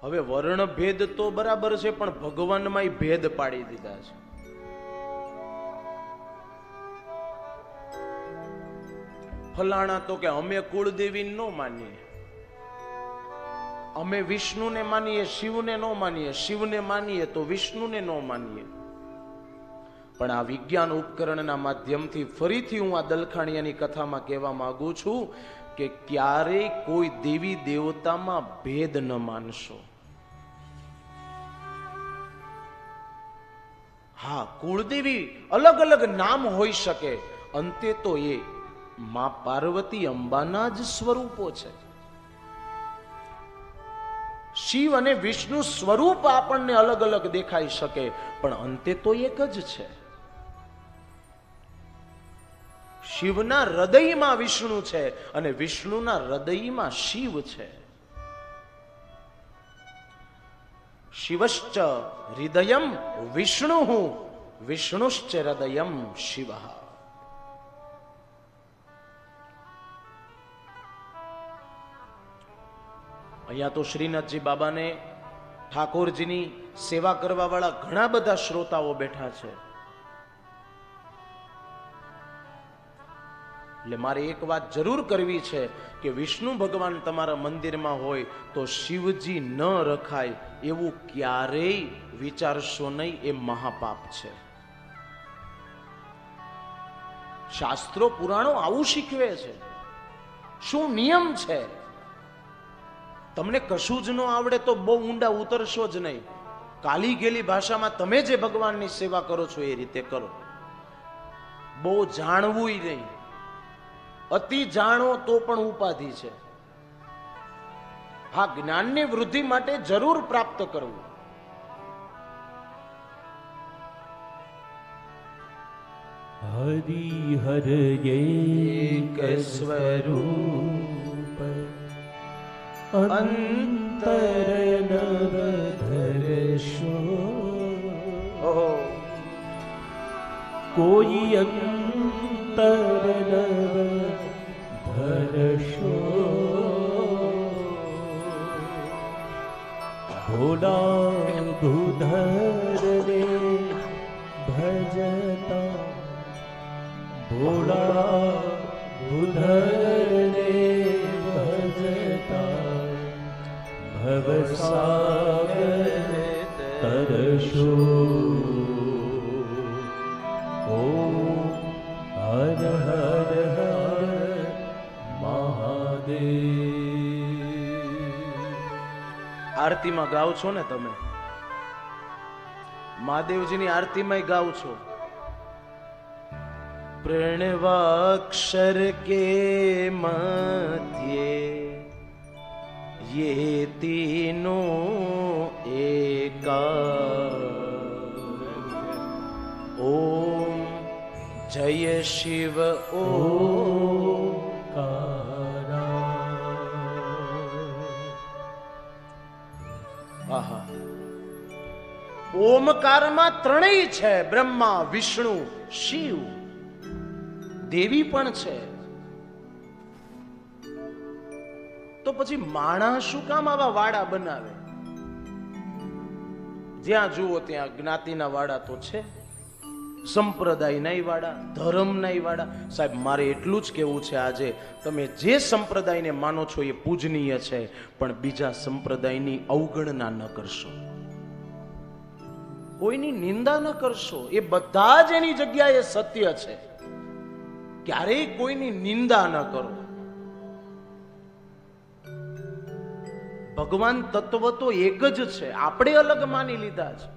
હવે વર્ણ ભેદ તો બરાબર છે, પણ ભગવાનમાં ભેદ પાડી દીધા છે. ફલાણા તો કે અમે કુળદેવી ન માનીએ, અમે વિષ્ણુને માનીએ, શિવને ન માનીએ, શિવને માનીએ તો વિષ્ણુને ન માનીએ. પણ આ વિજ્ઞાન ઉપકરણના માધ્યમથી ફરીથી હું આ દલખાણિયાની કથામાં કહેવા માંગુ છું કે ક્યારેય કોઈ દેવી દેવતામાં ભેદ ન માનશો. હા, કુળદેવી અલગ અલગ નામ હોઈ શકે, અંતે તો એ માં પાર્વતી અંબાના જ સ્વરૂપો છે. શિવ અને વિષ્ણુ સ્વરૂપ આપણને અલગ અલગ દેખાઈ શકે, પણ અંતે તો એક જ છે. શિવના હૃદયમાં વિષ્ણુ છે અને વિષ્ણુના હૃદયમાં શિવ છે. શિવશ્ચ હૃદયમ વિષ્ણુ, વિષ્ણુશ્ચ હૃદયમ શિવ. અહીંયા તો શ્રીનાથજી બાબાને ઠાકોરજીની સેવા કરવા વાળા ઘણા બધા શ્રોતાઓ બેઠા છે. એટલે મારે એક વાત જરૂર કરવી છે કે વિષ્ણુ ભગવાન તમારા મંદિરમાં હોય તો શિવજી ન રખાય એવું ક્યારેય વિચારશો નહીં. એ મહાપાપ છે. શાસ્ત્રો પુરાણો આવું શીખવે છે. શું નિયમ છે? તમને કશું જ ન આવડે તો બહુ ઊંડા ઉતરશો જ નહીં. કાલી ગેલી ભાષામાં તમે જે ભગવાનની સેવા કરો છો એ રીતે કરો. બહુ જાણવું નહીં. અતિ જાણો તો પણ ઉપાધિ છે. હા, જ્ઞાનની વૃદ્ધિ માટે જરૂર પ્રાપ્ત કરવું. હરિ હર એક સ્વરૂપ અંતર નવ ધરશો, કોઈ અંતર નવ ધરશો. ભોળા ભૂધરને ભજતા, ભોળા ભૂધરને ભજતા ભવસાગર તરશો. ઓમ હર હર હર મહાદેવ. આરતીમાં ગાવ છો ને તમે, મહાદેવજીની આરતીમાં ગાવ છો. प्रणवाक्षर के मध्य ये तीनों एका, ओम जय शिव ओंकारा. आहा, ઓમકારમાં ત્રણેય છે. બ્રહ્મા, વિષ્ણુ, શિવ. દેવી પણ છે. તો પછી માણસ શું કામ આવા વાડા બનાવે? જ્યાં જુઓ ત્યાં જ્ઞાતિના વાડા તો છે, સંપ્રદાયના વાડા, ધર્મના વાડા. સાહેબ, મારે એટલું જ કહેવું છે, આજે તમે જે સંપ્રદાયને માનો છો એ પૂજનીય છે, પણ બીજા સંપ્રદાયની અવગણના ન કરશો, કોઈની નિંદા ન કરશો. એ બધા જ એની જગ્યાએ સત્ય છે. ક્યારેય કોઈની નિંદા ન કરો. ભગવાન તત્વ તો એક જ છે, આપણે અલગ માની લીધા છે.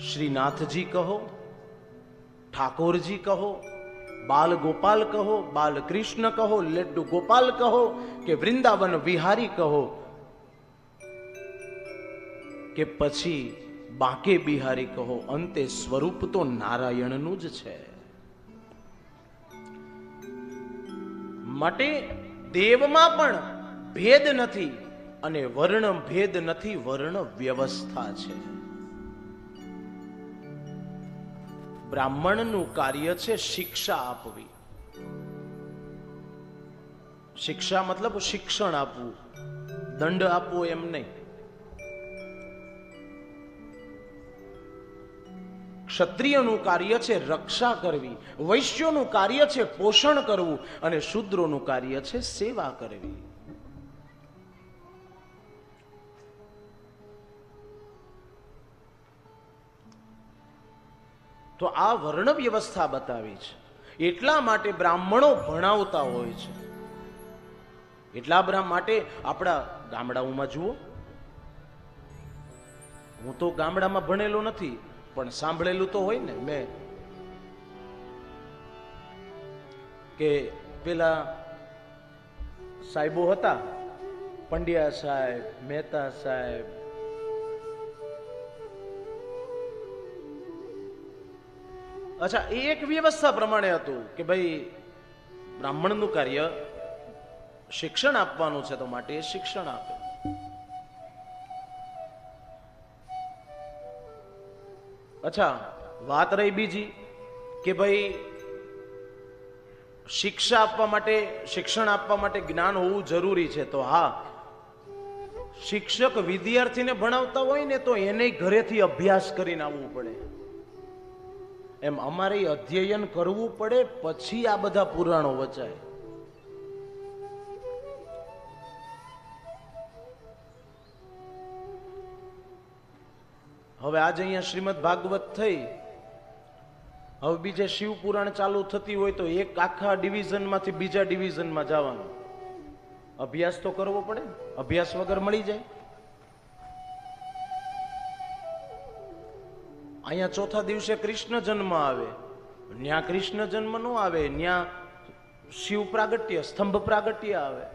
શ્રીનાથજી કહો, ઠાકોરજી કહો, બાલ ગોપાલ કહો, બાલ કૃષ્ણ કહો, લડ્ડુ ગોપાલ કહો કે વૃંદાવન વિહારી કહો કે પછી બાંકે બિહારી કહો, અંતે સ્વરૂપ તો નારાયણનું જ છે. માટે દેવમાં પણ ભેદ નથી અને વર્ણ ભેદ નથી, વર્ણ વ્યવસ્થા છે. બ્રાહ્મણનું કાર્ય છે શિક્ષા આપવી. શિક્ષા મતલબ શિક્ષણ આપવું, દંડ આપવો એમ નહીં. ક્ષત્રિયનું કાર્ય છે રક્ષા કરવી, વૈશ્યોનું કાર્ય છે પોષણ કરવું, અને શૂદ્રોનું કાર્ય છે સેવા કરવી. તો આ વર્ણ વ્યવસ્થા બતાવી છે. એટલા માટે બ્રાહ્મણો ભણાવતા હોય છે. એટલા માટે આપણા ગામડાઓમાં જુઓ, હું તો ગામડામાં ભણેલો નથી પણ સાંભળેલું તો હોય ને મેં, કે પેલા સાહેબો હતા, પંડ્યા સાહેબ, મહેતા સાહેબ, અચ્છા એ એક વ્યવસ્થા પ્રમાણે હતું કે ભાઈ બ્રાહ્મણનું કાર્ય શિક્ષણ આપવાનું છે, તો માટે એ શિક્ષણ આપે. અચ્છા વાત રહી બીજી કે ભાઈ શિક્ષા આપવા માટે, શિક્ષણ આપવા માટે જ્ઞાન હોવું જરૂરી છે. તો હા, શિક્ષક વિદ્યાર્થીને ભણાવતા હોય ને તો એને ઘરેથી અભ્યાસ કરીને આવવું પડે. એમ અમારે અધ્યયન કરવું પડે, પછી આ બધા પુરાણો વચાય. હવે આજે અહીંયા શ્રીમદ ભાગવત થઈ, હવે બીજે શિવ પુરાણ ચાલુ થતી હોય તો એક આખા ડિવિઝનમાંથી બીજા ડિવિઝનમાં જવાનું, અભ્યાસ તો કરવો પડે. અભ્યાસ વગર મળી જાય. અહીંયા ચોથા દિવસે કૃષ્ણ જન્મ આવે, ન્યા કૃષ્ણ જન્મ નો આવે, ન્યા શિવ પ્રાગટ્ય, સ્તંભ પ્રાગટ્ય આવે.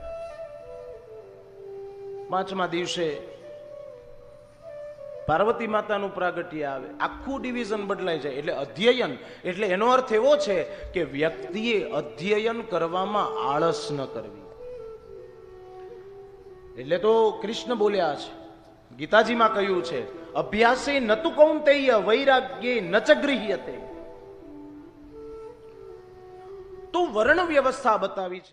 પાંચમા દિવસે પાર્વતી માતાનું પ્રાગટ્ય આવે. આખું ડિવિઝન બદલાઈ જાય. એટલે અધ્યયન એટલે એનો અર્થ એવો છે કે વ્યક્તિએ અધ્યયન કરવામાં આળસ ન કરવી. એટલે તો કૃષ્ણ બોલ્યા છે, ગીતાજીમાં કહ્યું છે, અભ્યાસે નતુ કૌંતેય વૈરાગ્યે ન ચ ગૃહ્યતે. તો વર્ણ વ્યવસ્થા બતાવી છે.